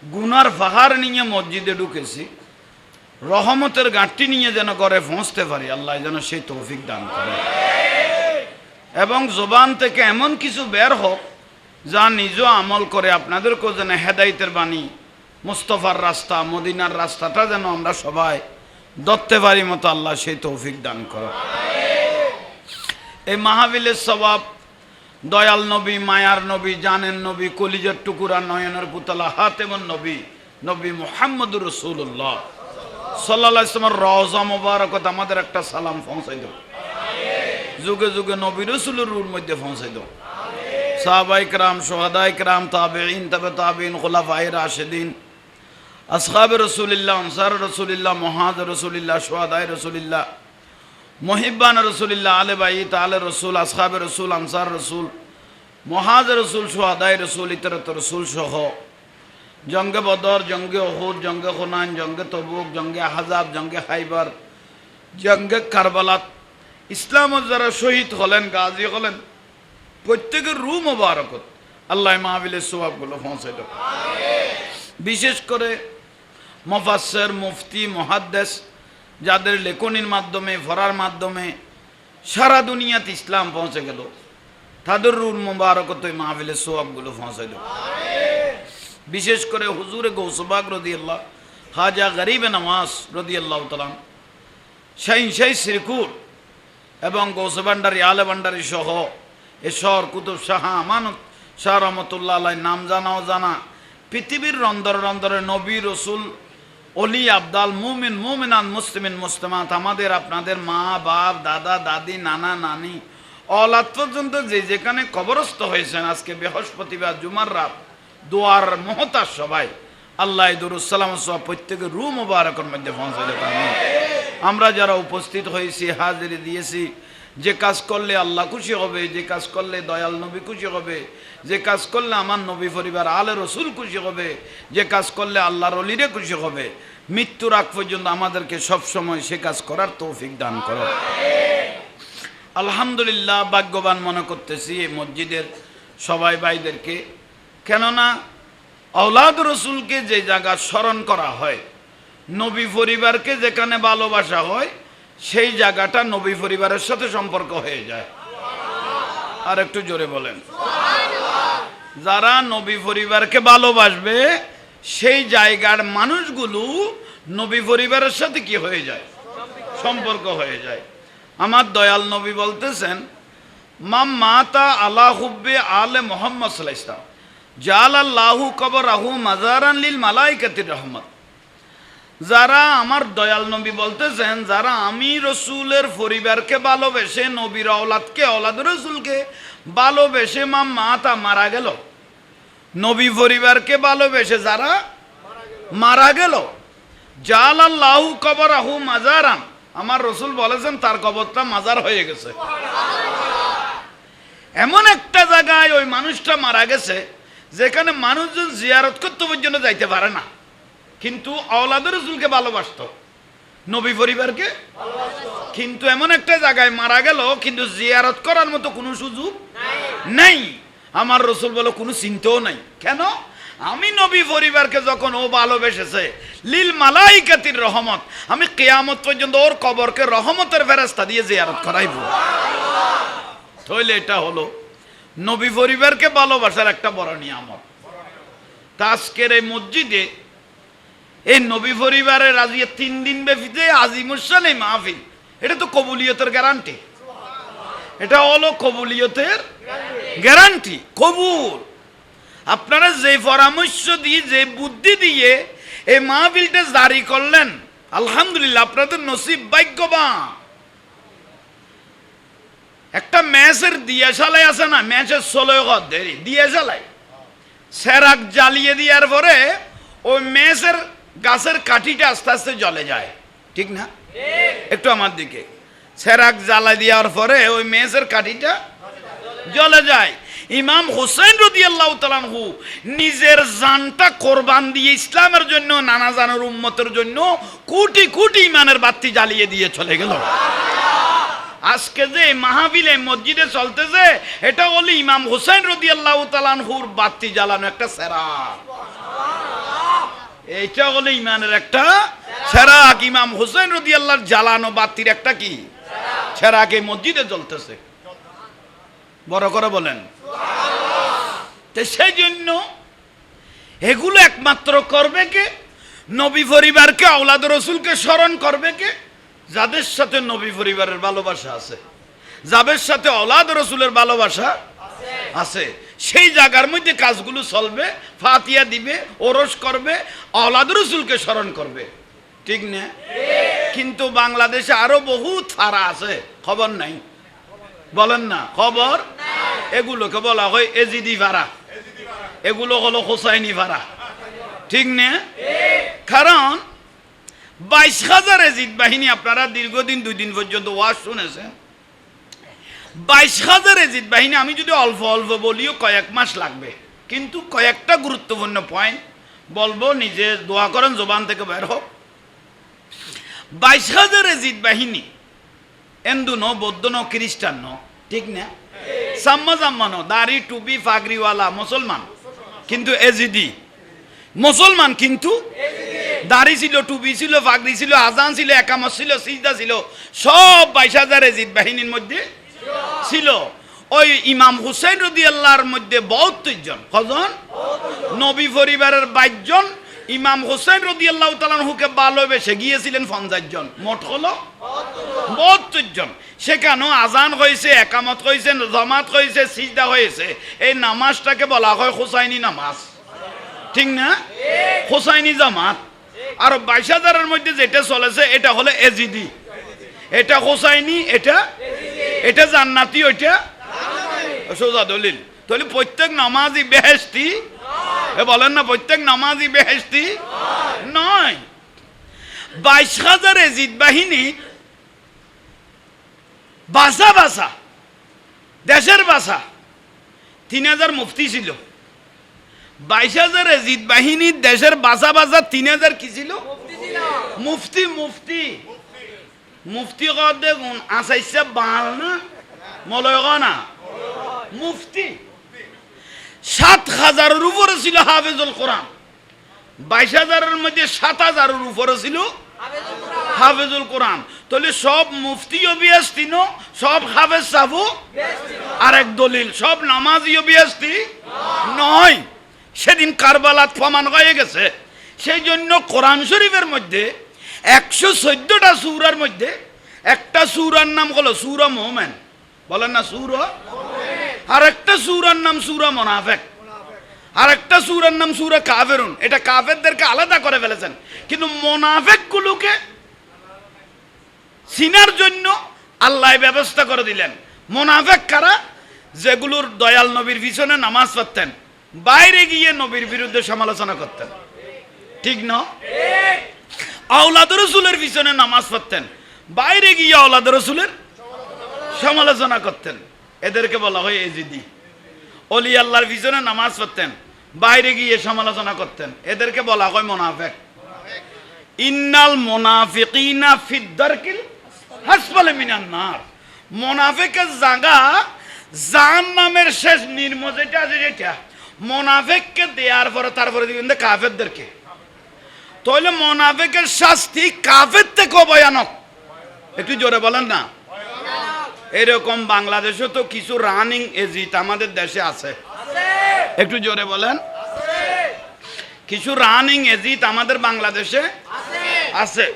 গুনার পাহাড় নিয়ে মসজিদে ঢুকেছি, রহমতের গাঁটটি নিয়ে যেন ঘরে পৌঁছতে পারি, আল্লাহ যেন সেই তৌফিক দান করে। এবং জবান থেকে এমন কিছু বের হোক যা নিজেও আমল করে আপনাদেরকেও যেন হেদায়েতের বাণী, মুস্তফার রাস্তা, মদিনার রাস্তাটা যেন আমরা সবাই ধরতে পারি মতো আল্লাহ সেই তৌফিক দান করে। এই মাহফিলের সওয়াব দয়াল নবী, মায়ার নবী, জানের নবী, কলিজার টুকুরা, নয়নের পুতলা, হাতেমুন নবী, নবী মুহাম্মদুর রাসূলুল্লাহ সাল্লাল্লাহু আলাইহি ওয়াসাল্লামের রওজা মোবারকত আমাদের একটা সালাম পৌঁছাই দাও। যুগে যুগে নবী রাসূলের রূর মধ্যে পৌঁছাই দাও। সাহাবায়ে কেরাম, শুহাদায়ে কেরাম, তাবেঈন, তাবে তাবেঈন, খুলাফায়ে রাশিদিন, আসহাবে রাসূলুল্লাহ, আনসার রাসূলুল্লাহ, মুহাজির রাসূলুল্লাহ, শুহাদায়ে রাসূলুল্লাহ, মুহিব্বান রাসূলুল্লাহ, আলে বাইত, আলে রাসূল, আসহাবে রাসূল, আনসার রাসূল, মুহাজির রাসূল, শুহাদায়ে রাসূল, ইতরাত রাসূল সহ জঙ্গে বদর, জঙ্গে উহুদ, জঙ্গে হুনাইন, জঙ্গে তবুক, জঙ্গে আহজাব, জঙ্গে খাইবার, জঙ্গে কারবালাত ইসলামের যারা শহীদ হলেন, গাজী হলেন, প্রত্যেকের রূহ মোবারকত আল্লাহ মাহফিলের সওয়াবগুলো পৌঁছে দাও। বিশেষ করে মুফাসসির, মুফতি, মুহাদ্দিস যাদের লেখনির মাধ্যমে, পড়ার মাধ্যমে সারা দুনিয়াতে ইসলাম পৌঁছে গেল, তাদের রূহ মোবারকত এই মাহফিলের সওয়াবগুলো পৌঁছে দাও। বিশেষ করে হুজুরে গৌসবাগ রাদিয়াল্লাহু, খাজা গরিব নওয়াজ রাদিয়াল্লাহু তাআলা, শাহিন শ্রীকুর এবং গৌসবান্ডারি, আলে ভান্ডারি সহ এশর, কুতুব শাহ, আমানত শাহ রহমতুল্লাহ আলাইহি নাম জানা অজানা পৃথিবীর রন্দরে রন্দরে নবী, রসুল, অলি, আবদাল, মুমিন, মুমিনাত, মুসলিমিন, মুসলিমাত, আমাদের আপনাদের মা, বাপ, দাদা, দাদি, নানা, নানি, অলাদ পর্যন্ত যে যেখানে কবরস্থ হয়েছেন, আজকে বৃহস্পতিবার জুমার রাত দোয়ার মহতাজ সবাই আল্লাহ দুরুদ সালাম সহ প্রত্যেকের রূহ মোবারকের মধ্যে পৌঁছে দেব। আমরা যারা উপস্থিত হয়েছি, হাজিরি দিয়েছি, যে কাজ করলে আল্লাহ খুশি হবে, যে কাজ করলে দয়াল নবী খুশি হবে, যে কাজ করলে আমার নবী পরিবার আলে রসুল খুশি হবে, যে কাজ করলে আল্লাহর ওলিরে খুশি হবে, মৃত্যুর আগ পর্যন্ত আমাদেরকে সবসময় সে কাজ করার তৌফিক দান করো। আলহামদুলিল্লাহ, ভাগ্যবান মনে করতেছি এই মসজিদের সবাই ভাইদেরকে, কেননা আওলাদ রসুলকে যে জায়গা স্মরণ করা হয়, নবী পরিবারকে যেখানে ভালোবাসা হয়, সেই জায়গাটা নবী পরিবারের সাথে সম্পর্ক হয়ে যায়। আর একটু জোরে বলেন। যারা নবী পরিবারকে ভালোবাসবে সেই জায়গার মানুষগুলো নবী পরিবারের সাথে কি হয়ে যায়? সম্পর্ক হয়ে যায়। আমার দয়াল নবী বলতেছেন, মাম মাতা আলা হুব্বে আলে মুহাম্মদ সাল্লাল্লাহু আলাইহি ওয়াসাল্লাম জালাল্লাহু কবরাহু মাজারান লিল মালাইকাতির রহমত। যারা আমার দয়াল নবী বলতেছেন, যারা আমি রসুলের পরিবারকে ভালোবেসে, নবীর আওলাদকে, আওলাদ রসুলকে ভালোবেসে মাম মাতা মারা গেল, নবী পরিবারকে ভালোবেসে যারা মারা গেল, জালাল্লাহু কবরাহু মাজারান, আমার রসুল বলেছেন তার কবরটা মাজার হয়ে গেছে। এমন একটা জায়গায় ওই মানুষটা মারা গেছে যেখানে মানুষজন জিয়ারত করতে পর্যন্ত যাইতে পারে না, কিন্তু আওলাদ রসুলকে ভালোবাসত, নবী পরিবারকে কিন্তু এমন একটা জায়গায় মারা গেল, কিন্তু জিয়ারত করার মতো কোনো সুযোগ নাই। আমার রসুল বলে কোনো চিন্তাও নাই। কেন? আমি নবী পরিবারকে যখন ও ভালোবেসেছে, লিল মালাইকাতির রহমত, আমি কিয়ামত পর্যন্ত ওর কবরকে রহমতের ফেরেশতা দিয়ে জিয়ারত করাইব। তাহলে এটা হলো নবী পরিবারকে ভালোবাসার একটা বড় নিয়ামত। তা আজকের এই মসজিদে এই নবী পরিবারের আজকে 3 দিন ব্যাপীতে আজিমুসান এই মাহফিল, এটা তো কবুলিয়তের গ্যারান্টি। এটা হলো কবুলিয়তের গ্যারান্টি, কবুল। আপনারা যে পরামর্শ দিয়ে, যে বুদ্ধি দিয়ে এই মাহফিলটা জারি করলেন, আলহামদুলিল্লাহ, আপনাদের নসিব ভাগ্যবান। একটা ম্যাচের দিয়াশালাই আছে না, ম্যাচের 16 দেরি দিয়াশালাই সেরাক জ্বালিয়ে দেওয়ার পরে ওই ম্যাচের গাছের কাঠিটা আস্তে আস্তে জ্বলে যায়, ঠিক না? একটু আমার দিকে, সেরাক জ্বালা দেওয়ার পরে ওই ম্যাচের কাঠিটা জ্বলে যায়। ইমাম হুসাইন রাদিয়াল্লাহু তাআলা আনহু নিজের জানটা কোরবান দিয়ে ইসলামের জন্য, নানা জানের উম্মতের জন্য কোটি কোটি ইমানের বাতি জ্বালিয়ে দিয়ে চলে গেল। আজকে যে মাহফিলে মসজিদে চলতেছে, এটা হলো ইমাম হুসাইন রাদিয়াল্লাহু তাআলা আনহুর বাতি জ্বালানো একটা সেরাক। এইটা হলো ইমানের একটা চেরাগ। ইমাম হুসেন রাদিয়াল্লাহর জ্বালানো বাতির একটা কি চেরাগ এই মসজিদে জ্বলতেছে। বড় করে বলেন তো। সেই জন্য এগুলো একমাত্র করবে কে? নবী পরিবারকে, আওলাদ রসুলকে স্মরণ করবে কে? যাদের সাথে নবী পরিবারের ভালোবাসা আছে, যাদের সাথে আওলাদ রসুলের ভালোবাসা আছে, সেই জায়গার মধ্যে কাজগুলো চলবে। ফাতিহা দিবে, ওরস করবে, আওলাদ রসুলকে স্মরণ করবে, ঠিক না? কিন্তু বাংলাদেশে আরো বহুত ফারা আছে, খবর নাই, বলেন না খবর। এগুলোকে বলা হয় এজিদি ফারা, এগুলো হলো হোসাইনি ফারা, ঠিক না? কারণ 22,000 এজিদ বাহিনী, আপনারা দীর্ঘদিন 2 দিন পর্যন্ত ওয়াজ শুনেছেন। 22,000 এজিদ বাহিনী আমি যদি অল্প অল্প বলিও কয়েক মাস লাগবে, কিন্তু কয়েকটা গুরুত্বপূর্ণ পয়েন্ট বলবো, নিজে দোয়া করেন জবান থেকে বের হোক। 22,000 এজিদ বাহিনী হিন্দু ন, বৌদ্ধ ন, খ্রিস্টান ন, ঠিক না? সাম্মা জাম্মা ন, দাড়ি টুপি ফাগরিওয়ালা মুসলমান, কিন্তু এজিদি মুসলমান, কিন্তু দাড়ি ছিল, টুপি ছিল, ফাগরি ছিল, আজান ছিল, একামত ছিল, সিজদা ছিল, সব 22,000 এজিদ বাহিনীর মধ্যে ছিল। ওই ইমাম হুসেন রাদিয়াল্লাহর মধ্যে 72 জন, কজন? নবী পরিবারের 22 জন, ইমাম হুসেন রাদিয়াল্লাহু তাআলা আনহুকে ভালোবেসে গিয়েছিলেন 50 জন, মোট হলো 72 জন। সেখানে আজান হয়েছে, একামত হয়েছে, জামাত হয়েছে, সিজদা হয়েছে। এই নামাজটাকে বলা হয় হুসাইনি নামাজ, ঠিক না? হুসাইনি জামাত। আর 22,000-এর মধ্যে যেটা চলেছে এটা হলো এজিদি, এটা হুসাইনি, এটা জান্নাতি, ওইটা সোজা দলিল। তাহলে প্রত্যেক নামাজি বেহেশতি, বলেন না প্রত্যেক নামাজি বেহেশতি নয়। 22,000 এজিদ বাহিনী বাসা দেশের বাসা। 3,000 মুফতি ছিল। 22,000 এজিদ বাহিনীর দেশের বাসা 3,000 কি ছিল? মুফতি। মুফতি কদে গুণ আসাইছে বাল না মলয় না মুফতি। 7,000-এর উপরে ছিল হাফেজুল কোরআন। 22,000-এর মধ্যে 7,000-এর উপরে ছিল হাফেজুল কোরআন। তাহলে সব মুফতিও বিয়াস্তি ন, সব হাফেজ সাহু আরেক দলিল, সব নামাজিও বিয়াস্তি নয়। সেদিন কারবালাত প্রমাণ হয়ে গেছে। সেই জন্য কোরআন শরীফের মধ্যে 114টা সূরার মধ্যে একটা সূরার নাম হলো সূরা মুমিন, বলেন না সূরা। আর একটা সূরার নাম সূরা মুনাফিক, আর একটা সূরার নাম সূরা কাফিরুন। এটা কাফেরদেরকে আলাদা করে ফেলেছেন, কিন্তু মুনাফিকগুলোকে চিনার জন্য আল্লাহ ব্যবস্থা করে দিলেন। মুনাফিক কারা? যেগুলোর দয়াল নবীর পিছনে নামাজ পড়তেন, বাইরে গিয়ে নবীর বিরুদ্ধে সমালোচনা করতেন, ঠিক না? আওলাদ রসুলের পিছনে নামাজ পড়তেন, বাইরে গিয়ে আওলাদ রসুলের সমালোচনা করতেন, এদেরকে বলা হয় এজিদি। ওলি আল্লাহর পিছনে নামাজ পড়তেন, বাইরে গিয়ে সমালোচনা করতেন, এদেরকে বলা হয় মুনাফিক। ইন্নাল মুনাফিকিনা ফিদ দারকিল আসফালি মিনান নার। মুনাফিকের জায়গা জাহান্নামের শেষ নির্ম যেটা আছে, যেটা মুনাফিককে দেওয়ার পরে তারপরে দিবেন কাফেরদেরকে। তাহলে মুনাফিকের শাস্তি কাফের থেকেও ভয়ানক। একটু জোরে বলেন না। এরকম বাংলাদেশে তো কিছু রানিং এজিট আমাদের দেশে আছে, একটু জোরে বলেন। কিছু রানিং এজিট আমাদের বাংলাদেশে আছে।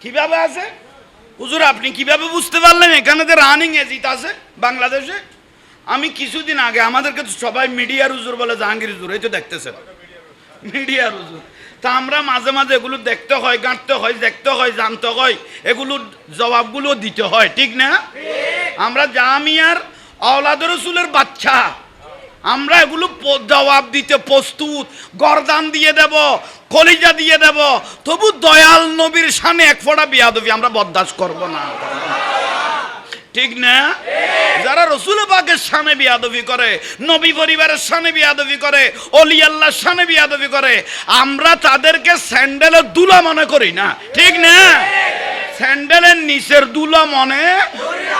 কিভাবে আছে হুজুর, আপনি কিভাবে বুঝতে পারলেন এখানে যে রানিং এজিট আছে বাংলাদেশে? আমি কিছুদিন আগে, আমাদেরকে সবাই মিডিয়ার হুজুর বলে, জাহাঙ্গীর হুজুর, এই তো দেখতেছেন মিডিয়ার হুজুর। তা আমরা মাঝে মাঝে এগুলো দেখতে হয়, গাঁটতে হয়, দেখতে হয়, জানতে হয়, এগুলোর জবাবগুলো দিতে হয়, ঠিক না? আমরা জামিয়ার আওলাদ রসুলের বাচ্চা, আমরা এগুলো জবাব দিতে প্রস্তুত। গর্দান দিয়ে দেব, কলিজা দিয়ে দেব, তবু দয়াল নবীর শানে এক ফোঁটা বিয়াদবি আমরা বরদাস্ত করব না, ঠিক না? যারা রসুল পাকের শানে বিয়াদবি করে, নবী পরিবারের শানে বিয়াদবি করে, ওলি আল্লাহর শানে বিয়াদবি করে, আমরা তাদেরকে স্যান্ডেলের দুলা মনে করি না, ঠিক না? স্যান্ডেলের নিচের দুলা মনে।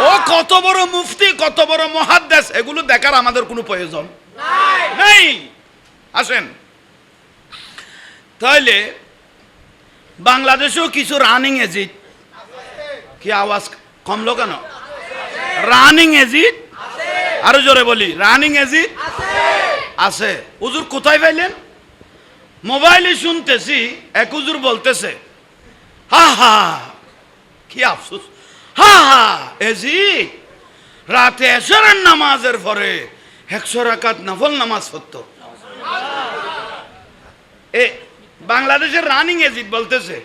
ও কত বড় মুফতি, কত বড় মুহাদ্দিস, এগুলো দেখার আমাদের কোনো প্রয়োজন নেই। আসেন, তাহলে বাংলাদেশেও কিছু রানিং এজিট, কি আওয়াজ কমলো কেন? রানিং এজিট, আরো জোরে বলি, রানিং এজিট আছে। হুজুর কোথায় পাইলেন? মোবাইলে শুনতেছি এক হুজুর বলতেছে, হা হা কি আফসোস, হা হা এজিট রাতে এশারের নামাজের পরে 100 রাকাত নফল নামাজ পড়তো। এ বাংলাদেশের রানিং এজিট বলতেছে।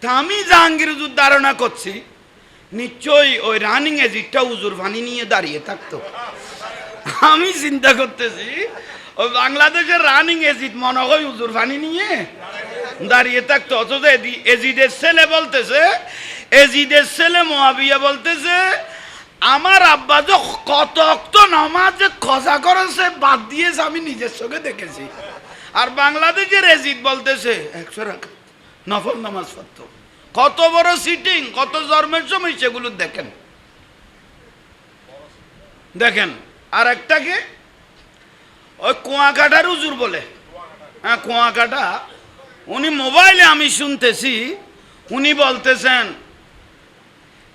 তা আমি জাহাঙ্গীর হুজুর ধারণা করছি নিশ্চয়ই ওই রানিং এজিটটা হুজুর পানি নিয়ে দাঁড়িয়ে থাকতো। আমি চিন্তা করতেছি ওই বাংলাদেশের রানিং এজিট মনে হয় হুজুর পানি নিয়ে দাঁড়িয়ে থাকতো। অথচ এজিদের ছেলে বলতেছে, এজিদের ছেলে মুয়াবিয়া বলতেছে, আমার আব্বা যে কত অক্ত নামাজ যে খজা করেছে বাদ দিয়েছে আমি নিজের চোখে দেখেছি। আর বাংলাদেশের এজিদ বলতেছে 100 রাকাত নফল নামাজ পড়তো। কত বড় সিটিং, কত জন্মের সময় সেগুলো দেখেন। দেখেন আর একটাকে ওই কুয়াকাটার হুজুর বলে, হ্যাঁ কুয়াকাটা, উনি মোবাইলে আমি শুনতেছি উনি বলতেছেন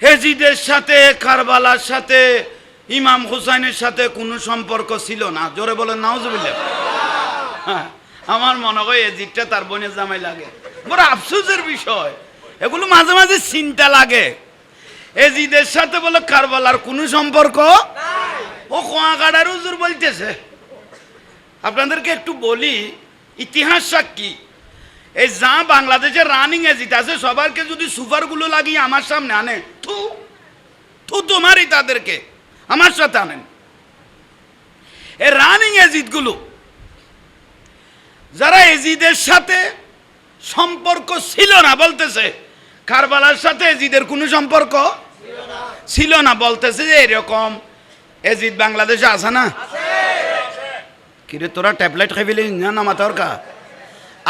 হেজিদের সাথে কারবালার সাথে ইমাম হুসাইনের সাথে কোনো সম্পর্ক ছিল না। জোরে বলেন নাউজুবিল্লাহ। হ্যাঁ, আমার মনে হয় এজিদটা তার বোনের জামাই লাগে। বড় আফসোসের বিষয়, এগুলো মাঝে মাঝে চিন্তা লাগে। এজিদের সাথে বলে কারবালার কোনো সম্পর্ক, ও কুয়াকাটার হুজুর বলতেছে। আপনাদেরকে একটু বলি, ইতিহাস সাক্ষী, এই যা বাংলাদেশের রানিং এজিট আছে সবারকে যদি সুপারগুলো লাগিয়ে আমার সামনে আনে, থু তোমারই তাদেরকে আমার সাথে আনেন। এই রানিং এজিট গুলো যারা এজিদের সাথে সম্পর্ক ছিল না, বলতেছে কারবালার সাথে এজিদের কোনো সম্পর্ক ছিল না, বলতেছে যে এরকম এজিদ বাংলাদেশে আছে না? কিরে তোরা ট্যাবলেট খাই ফেলি না মাথার কা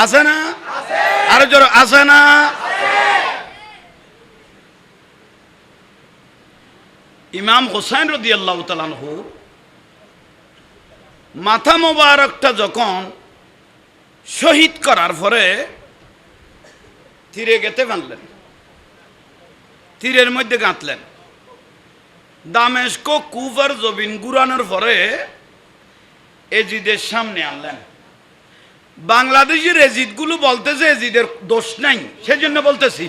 আছে না? আরো জোর আছে না? ইমাম হুসাইন রাদিয়াল্লাহু তাআলা আনহু মাথা মোবারকটা যখন শহীদ করার পরে তীরে গেতে বাঁধলেন, তীরের মধ্যে গাঁথলেন, দামেস্ক কুফার জবিন গুরানোর পরে এজিদের সামনে আনলেন। বাংলাদেশের এজিদ গুলো বলতেছে এজিদের দোষ নাই, সেজন্য বলতেছি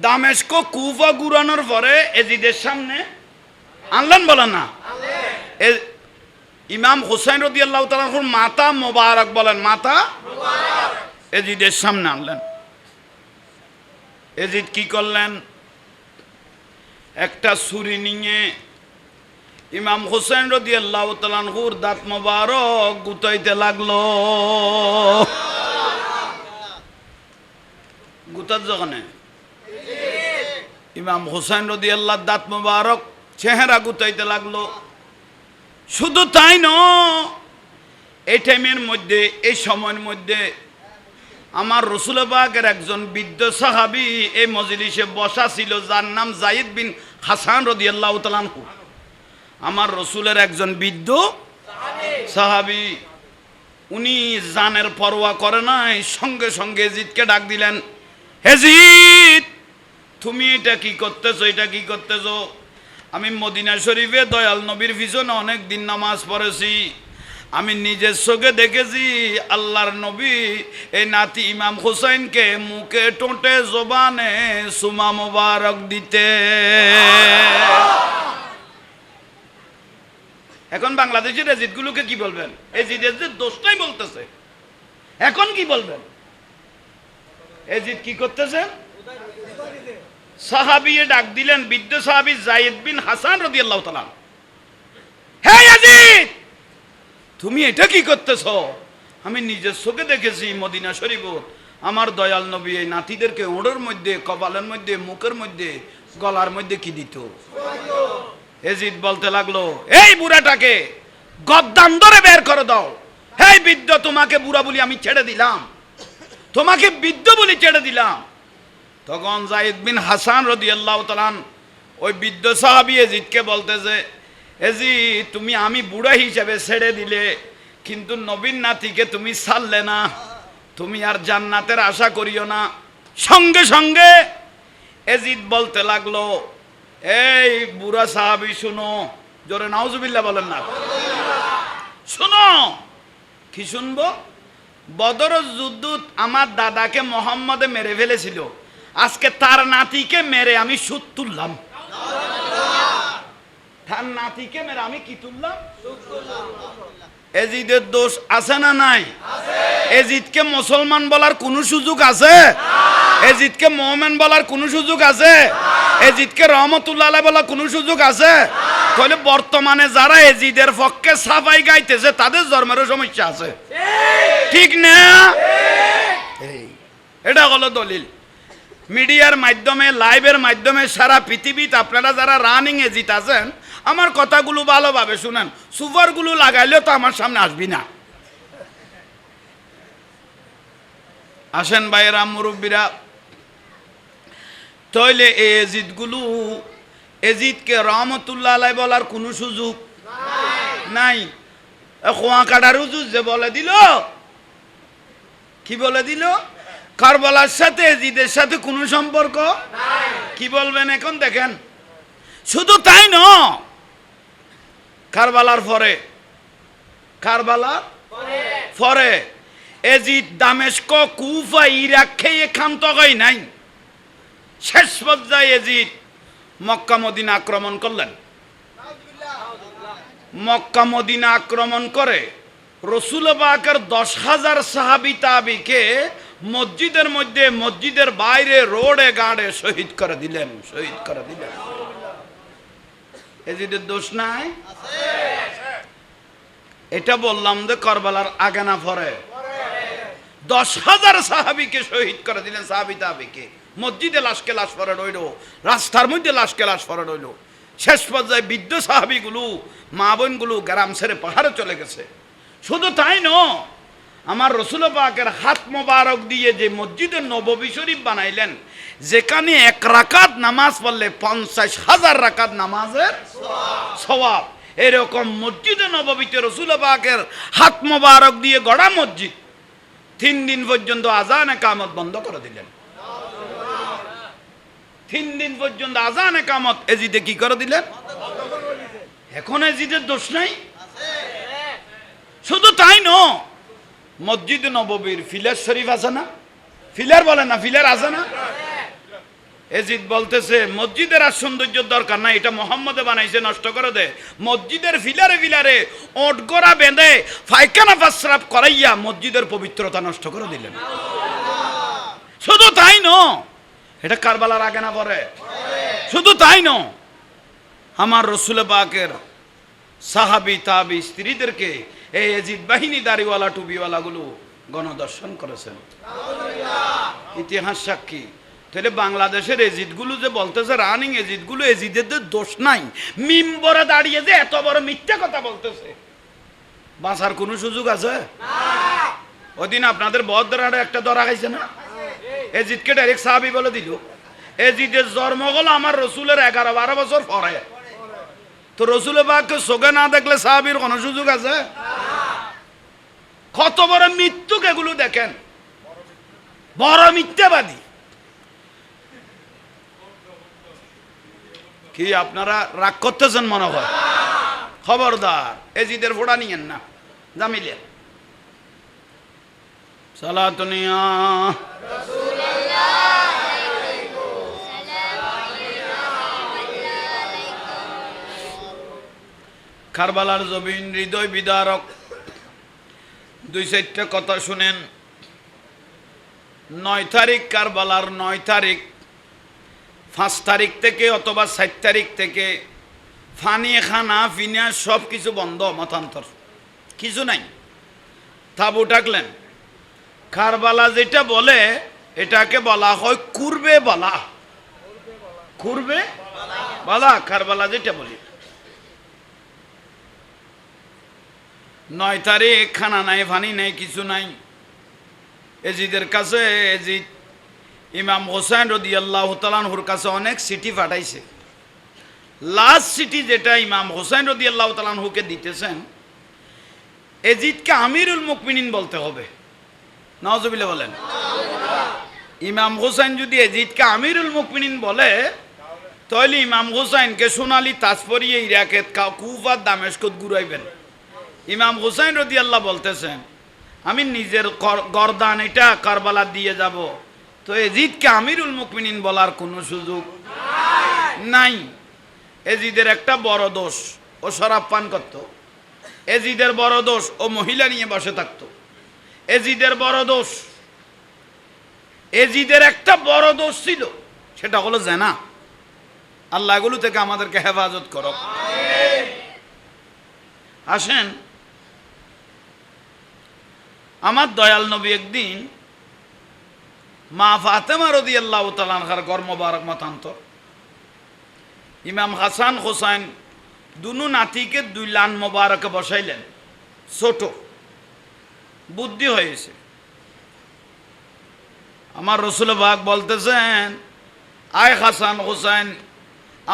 দামেস্ক কুফা গুরানোর পরে এজিদের সামনে আনলেন, বলেন না? ইমাম হুসাইন রাদিয়াল্লাহু তাআলা আনহুর মাথা মোবারক, বলেন মাথা এজিদের সামনে আনলেন। এজিদ কি করলেন? একটা ছুরি নিয়ে ইমাম হুসাইন রাদিয়াল্লাহু তাআলা আনহুর দাঁত মোবারক গুতাইতে লাগলো। গুতার যখন ইমাম হুসাইন রাদিয়াল্লাহু দাঁত মোবারক চেহারা গুতাইতে লাগলো। শুধু তাই নয়, এই টাইমের মধ্যে, এই সময়ের মধ্যে আমার রাসূল পাকের একজন বৃদ্ধ সাহাবী এই মজলিসে বসা ছিল, যার নাম যায়েদ বিন হাসান রাদিয়াল্লাহু তাআলা আনহু। আমার রসুলের একজন বৃদ্ধ সাহাবী, উনি জানের পরোয়া করে নাই, সঙ্গে সঙ্গে এজিদকে ডাক দিলেন, এজিদ তুমি এটা কি করতেছো, এটা কি করতেছো? আমি মদিনা শরীফে দয়াল নবীর পিছনে অনেক দিন নামাজ পড়েছি, আমি নিজের চোখে দেখেছি আল্লাহর নবী এই নাতি ইমাম হুসাইনকে মুখে টোটে জবানে সুমা মোবারক দিতে। এখন বাংলাদেশের এজিদগুলোকে কি বলবেন? এজিদের যে দোষটাই বলতেছে, এখন কি বলবেন? এজিদ কি করতেছেন? সাহাবী ডাক দিলেন, বৃদ্ধ সাহাবী যায়েদ বিন হাসান রাদিয়াল্লাহু তাআলা, হে এজিদ তুমি এটা কি করতেছ? আমি নিজের চোখে দেখেছি মদিনা শরীফ আমার দয়াল নবী এই নাতিদেরকে ওড়ের মধ্যে, কপালের মধ্যে, মুখের মধ্যে, গলার মধ্যে কি দিত? এজিদ বলতে লাগলো, এই বুড়াটাকে গদ্দান ধরে বের করে দাও। হেই বৃদ্ধ, তোমাকে বুড়া বলি আমি ছেড়ে দিলাম, তোমাকে বৃদ্ধ বলি ছেড়ে দিলাম। তখন যায়েদ বিন হাসান রাদিয়াল্লাহু তাআলা ওই বৃদ্ধ সাহাবী এজিদকে বলতেছে, এজিদ তুমি আমি বুড়া হিসেবে ছেড়ে দিলে, কিন্তু নবীর নাতিকে তুমি ছাড়লে না, তুমি আর জান্নাতের আশা করিও না। সঙ্গে সঙ্গে এজিদ বলতে লাগলো, এই বুড়া সাহাবী শুনো, জোরে নাউজুবিল্লাহ বলেন না, শুনো। কি শুনবো? বদরের যুদ্ধ আমার দাদাকে মোহাম্মদে মেরে ফেলেছিল, আজকে তার নাতিকে মেরে আমি সুদ তুললাম। তার নাতিকে মেরে আমি কি তুললাম? এজিদের দোষ আছে না নাই? এজিদকে মুসলমান বলার কোন সুযোগ আছে? এজিদকে মুমিন বলার কোন সুযোগ আছে? এজিদকে রহমতুল্লাহ আলাইহি বলার কোন সুযোগ আছে? তাহলে বর্তমানে যারা এজিদের পক্ষে সাফাই গাইতেছে তাদের ধর্মেরও সমস্যা আছে, ঠিক না? এটা হলো দলিল। মিডিয়ার মাধ্যমে, লাইভের মাধ্যমে সারা পৃথিবীতে আপনারা যারা রানিং এজিদ আছেন, আমার কথাগুলো ভালোভাবে শুনেন। সুপারগুলো লাগাইলেও তো আমার সামনে আসবি না। আসেন ভাইয়েরা, মুরব্বীরা, তাইলে এই এজিদগুলো, এজিদকে রহমতুল্লাহ আলাইহি বলার কোনো সুযোগ নাই। খোয়া কাটার হুজুর যে বলে দিল, কি বলে দিল? কারবালার সাথে এজিদের সাথে কোনো সম্পর্ক কি বলবেন এখন দেখেন। শুধু তাই ন, কারবালার পরে এজিদ দামেস্ক, কুফা, ইরাক খেয়ে ক্ষান্ত হয় নাই। শেষ পর্যায়ে এজিদ মক্কা মদিনা আক্রমণ করলেন। মক্কা মদিনা আক্রমণ করে রসুল পাকের 10,000 সাহাবী তাবিকে মসজিদের মধ্যে, মসজিদের বাইরে, রোডে গাড়ে শহীদ করে দিলেন। এজিদের দোষ নাই? এটা বললাম যে কারবালার আগে না পরে? 10,000 সাহাবীকে শহীদ করে দিলেন, সাহাবী তাবিকে। মসজিদে লাশকে লাশ পরে রইল, রাস্তার মধ্যে লাশকে লাশ পরে রইল। শেষ পর্যায়ে বৃদ্ধ সাহাবীগুলো, মা বোনগুলো গ্রাম ছেড়ে পাহাড়ে চলে গেছে। শুধু তাই ন, আমার রসুল পাকের হাত মোবারক দিয়ে যে মসজিদে নববী শরীফ বানাইলেন, যেখানে 1 রাকাত নামাজ পড়লে 50,000 রাকাত নামাজের সওয়াব, এরকম মসজিদে নববীতে রসুল পাকের হাত মোবারক দিয়ে গড়া মসজিদ 3 দিন পর্যন্ত আজান একামত বন্ধ করে দিলেন। 3 দিন পর্যন্ত আজান একামত এজিদে কি করে দিলেন? এখন এজিদের দোষ নাই? শুধু তাই ন, মসজিদ নববীর ফিলার শরীফ আছে না? ফিলার বলে না, ফিলার আছে না? এজিদ বলতেছে মসজিদের আর সৌন্দর্যের দরকার নাই, এটা মোহাম্মদে বানাইছে, নষ্ট করে দে। মসজিদের ফিলারে ওট গোড়া বেঁধে পায়খানা প্রস্রাব করাইয়া মসজিদের পবিত্রতা নষ্ট করে দিলেন। শুধু তাই ন, এটা কারবালার আগে না পরে? শুধু তাই ন, আমার রসুল পাকের সাহাবী তাবী স্ত্রীদেরকে এই এজিদ বাহিনী দাড়িওয়ালা টুপিওয়ালাগুলো গণদর্শন করেছেন। ইতিহাস সাক্ষী। তাহলে বাংলাদেশের এজিদগুলো যে বলতেছে রানিং এজিদগুলো, এজিদের দোষ নাই। মিম্বরে দাঁড়িয়ে যে এত বড় মিথ্যা কথা বলতেছে, বাঁচার কোনো সুযোগ আছে? ওদিন আপনাদের বদরারে একটা ধরা খাইছে না? এজিদকে ডাইরেক্ট সাহাবী বলে দিল। এজিদের জন্ম হলো আমার রসুলের 11-12 বছর পরে। তো রসুল পাককে চোখে না দেখলে সাহাবীর কোনো সুযোগ আছে? কত বড় মৃত্যুক এগুলো দেখেন, বড় মিথ্যাবাদী। কি আপনারা রাগ করতেছেন মনে হয়? খবরদার, এজিদের ফোড়া নিয়েন না, জামিলে সালাতুনিয়া কারবালার জমিন হৃদয় বিদারক। 2-4টা কথা শুনেন। 9 তারিখ কারবালার 9 তারিখ, 5 তারিখ থেকে অথবা 4 তারিখ থেকে ফানি, খানা পিনা সব কিছু বন্ধ, মতান্তর কিছু নাই। তাবু ডাকলেন। কারবালা যেটা বলে এটাকে বলা হয় কুরবে বলা। কুরবে বলা কারবালা যেটা বলি। 9 তারিখ খানা নাই, ফানি নাই, কিছু নাই। এজিদের কাছে এজিদ ইমাম হোসেন রাদিয়াল্লাহু তাআলা আনহুর কাছে অনেক চিঠি পাঠাইছে। লাস্ট চিঠি যেটা ইমাম হোসেন রাদিয়াল্লাহু তাআলা আনহুকে দিতেছেন, এজিদকে আমিরুল মুকমিনিন বলতে হবে। নাউজুবিল্লাহ বলেন। ইমাম হুসাইন যদি এজিদকে আমিরুল মুকমিনিন বলে, তাহলে ইমাম হুসাইনকে সোনালি তাজ পরিয়ে ইরাকে কুফা দামেস্কত ঘুরাইবেন। ইমাম হুসাইন রাদিয়াল্লাহ বলতেছেন, আমি নিজের গর্দান এটা কারবালা দিয়ে যাব, তো এজিদকে আমিরুল মুকমিনিন বলার কোনো সুযোগ নাই। এজিদের একটা বড় দোষ, ও শরাব পান করত। এজিদের বড় দোষ, ও মহিলা নিয়ে বসে থাকত। এজিদের বড় দোষ, এজিদের একটা বড় দোষ ছিল, সেটা হলো জেনা। আল্লাহ এগুলো থেকে আমাদেরকে হেফাজত করো। আসেন, আমার দয়াল নবী একদিন মা ফাতেমা রাদিয়াল্লাহু তাআলা আনহার ঘর মোবারক মতান্তর ইমাম হাসান হোসাইন দুনু নাতিকে 2 লান মোবারকে বসাইলেন। ছোট বুদ্ধি হয়েছে। আমার রসুল পাক বলতেছেন, আয় হাসান হোসাইন,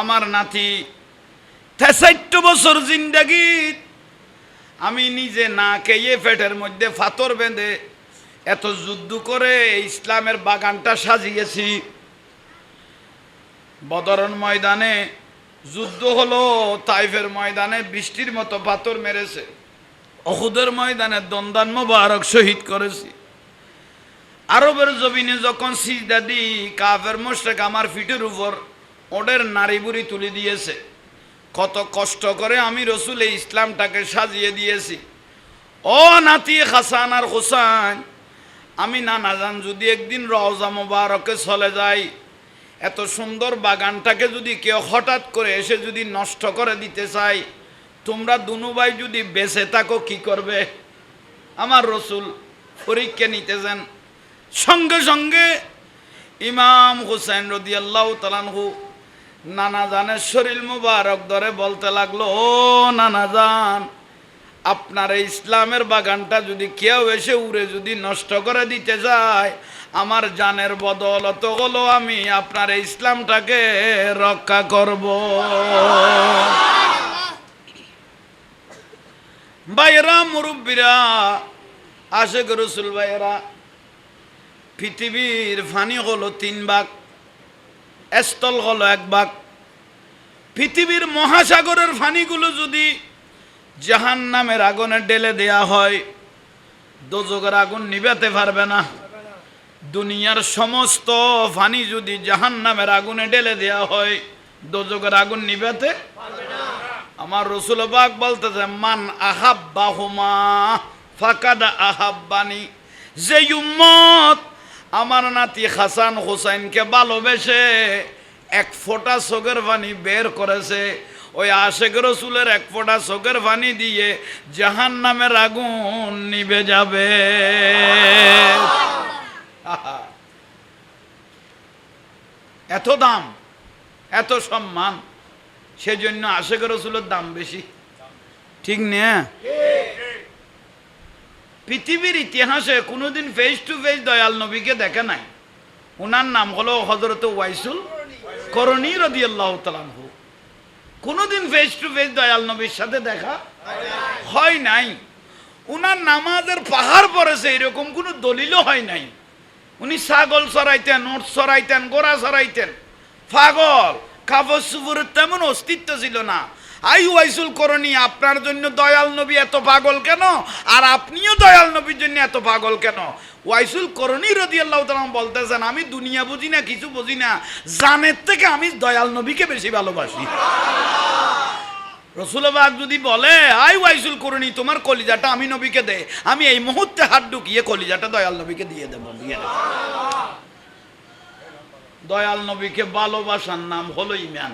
আমার নাতি 63 বছর জিন্দেগি আমি নিজে না খেয়ে পেটের মধ্যে ফাতর বেঁধে এত যুদ্ধ করে ইসলামের বাগানটা সাজিয়েছি। বদরের ময়দানে যুদ্ধ হলো, তাইফের ময়দানে বৃষ্টির মতো পাথর মেরেছে, উহুদের ময়দানে দন্দান মোবারক শহীদ করেছি। আরবের জমিনে যখন সিজদা দিই, কাফের মুশরিক আমার পিঠের উপর ওদের নারী বুড়ি তুলে দিয়েছে। কত কষ্ট করে আমি রসুল এই ইসলামটাকে সাজিয়ে দিয়েছি। ও নাতি হাসান আর হোসাইন, আমি নানা জান যদি একদিন রওজা মোবারকে চলে যাই, এত সুন্দর বাগানটাকে যদি কেউ হঠাৎ করে এসে যদি নষ্ট করে দিতে চাই, তোমরা দুনু ভাই যদি বেঁচে থাকো কি করবে? আমার রসুল পরীক্ষা নিতেছেন। সঙ্গে সঙ্গে ইমাম হুসাইন রাদিয়াল্লাহু তাআলা আনহু নানা জানের শরীর মুবারক ধরে বলতে লাগলো, ও নানা জান, আপনার এই ইসলামের বাগানটা যদি কেউ এসে উড়ে যদি নষ্ট করে দিতে যায়, আমার জানের বদৌলত হলো আমি আপনার এই ইসলামটাকে রক্ষা করব। ভাইয়েরা, মুরব্বীরা, আশেক রসুল ভাইয়েরা, পৃথিবীর ফানি হলো 3 ভাগ, স্থল হলো 1 ভাগ। পৃথিবীর মহাসাগরের ফানিগুলো যদি জাহান্নামের আগুনে ঢেলে দেয়া হয়, দোজখের আগুন নিভাতে পারবে না। দুনিয়ার সমস্ত ফানি যদি জাহান্নামের আগুনে ঢেলে দেয়া হয়, দোজখের আগুন নিভাতে পারবে না। আমার রাসূল পাক বলতেছে, মান আহাব্বাহুমা ফাকাদ আহাব্বানি। যে উম্মত আমার নাতি হাসান হোসাইনকে ভালোবেসে 1 ফোঁটা চোখের পানি বের করেছে, ওই আশেক রসুলের 1 ফোঁটা চোখের পানি দিয়ে জাহান্নামের আগুন নিভে যাবে। এত দাম, এত সম্মান, সেজন্য আশেক রসুলের দাম বেশি, ঠিক না? পৃথিবীর ইতিহাসে কোনোদিন ফেস টু ফেস দয়াল নবীকে দেখে নাই। ওনার নাম হলো হযরত ওয়াইসুল করনী রাদিয়াল্লাহু তাআলা আনহু। কোনোদিন ফেস টু ফেস দয়াল নবীর সাথে দেখা হয় নাই। ওনার নামাজের পাহাড় পড়েছে এরকম কোনো দলিলও হয় নাই। উনি ছাগল চড়াইতেন, উট চড়াইতেন, ঘোড়া চড়াইতেন, পাগল, কাপড় চোপড়ের তেমন অস্তিত্ব ছিল না। আই ওয়াইসুল করনী, আপনার জন্য দয়াল নবী এত পাগল কেন, আর আপনিও দয়াল নবীর জন্য এত পাগল কেন? ওয়াইসুল করনী রাদিয়াল্লাহু তাআলা বলতেছেন, আমি দুনিয়া বুঝি না, কিছু বুঝি না, জানের থেকে আমি দয়াল নবীকে বেশি ভালোবাসি। রাসূল পাক যদি বলে, আই ওয়াইসুল করনী, তোমার কলিজাটা আমি নবীকে দে, আমি এই মুহূর্তে হাত ঢুকিয়ে কলিজাটা দয়াল নবীকে দিয়ে দেব, দিয়ে দেব। দয়াল নবীকে ভালোবাসার নাম হলো ঈমান।